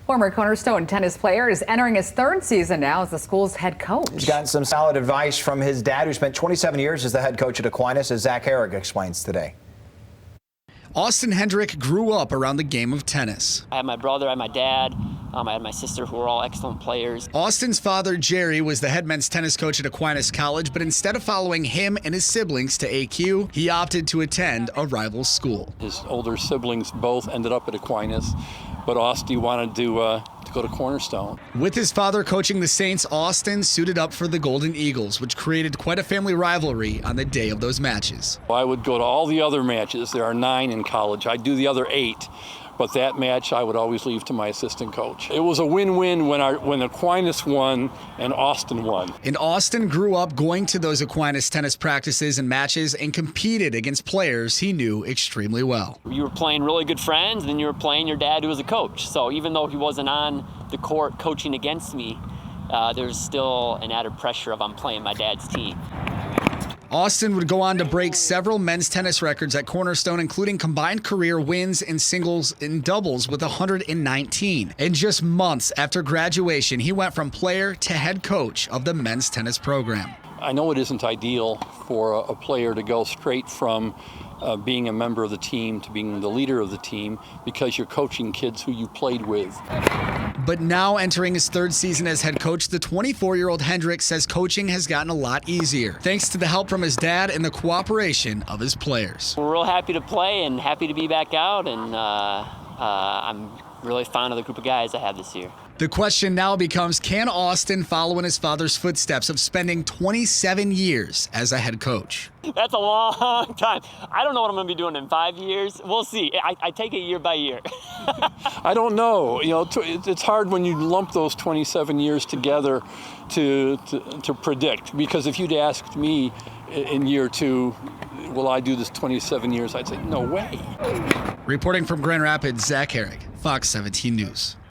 Former Cornerstone tennis player is entering his third season now as the school's head coach. He's gotten some solid advice from his dad, who spent 27 years as the head coach at Aquinas, as Zach Herrick explains today. Austin Hendrick grew up around the game of tennis. I had my brother, I had my dad, I had my sister, who were all excellent players. Austin's father, Jerry, was the head men's tennis coach at Aquinas College, but instead of following him and his siblings to AQ, he opted to attend a rival school. His older siblings both ended up at Aquinas, but Austin wanted to go to Cornerstone. With his father coaching the Saints, Austin suited up for the Golden Eagles, which created quite a family rivalry on the day of those matches. I would go to all the other matches. There are 9 in college. I'd do the other 8. But that match I would always leave to my assistant coach. It was a win-win when Aquinas won and Austin won. And Austin grew up going to those Aquinas tennis practices and matches and competed against players he knew extremely well. You were playing really good friends, and then you were playing your dad, who was a coach. So even though he wasn't on the court coaching against me, there's still an added pressure of I'm playing my dad's team. Austin would go on to break several men's tennis records at Cornerstone, including combined career wins in singles and doubles with 119. And just months after graduation, he went from player to head coach of the men's tennis program. I know it isn't ideal for a player to go straight from being a member of the team to being the leader of the team, because you're coaching kids who you played with. But now entering his third season as head coach, the 24-year-old Hendrick says coaching has gotten a lot easier, thanks to the help from his dad and the cooperation of his players. We're real happy to play and happy to be back out, and I'm really fond of the group of guys I have this year. The question now becomes, can Austin follow in his father's footsteps of spending 27 years as a head coach? That's a long time. I don't know what I'm going to be doing in 5 years. We'll see. I take it year by year. I don't know. It's hard when you lump those 27 years together to predict, because if you'd asked me in year 2, will I do this 27 years, I'd say, no way. Reporting from Grand Rapids, Zach Herrick, Fox 17 News.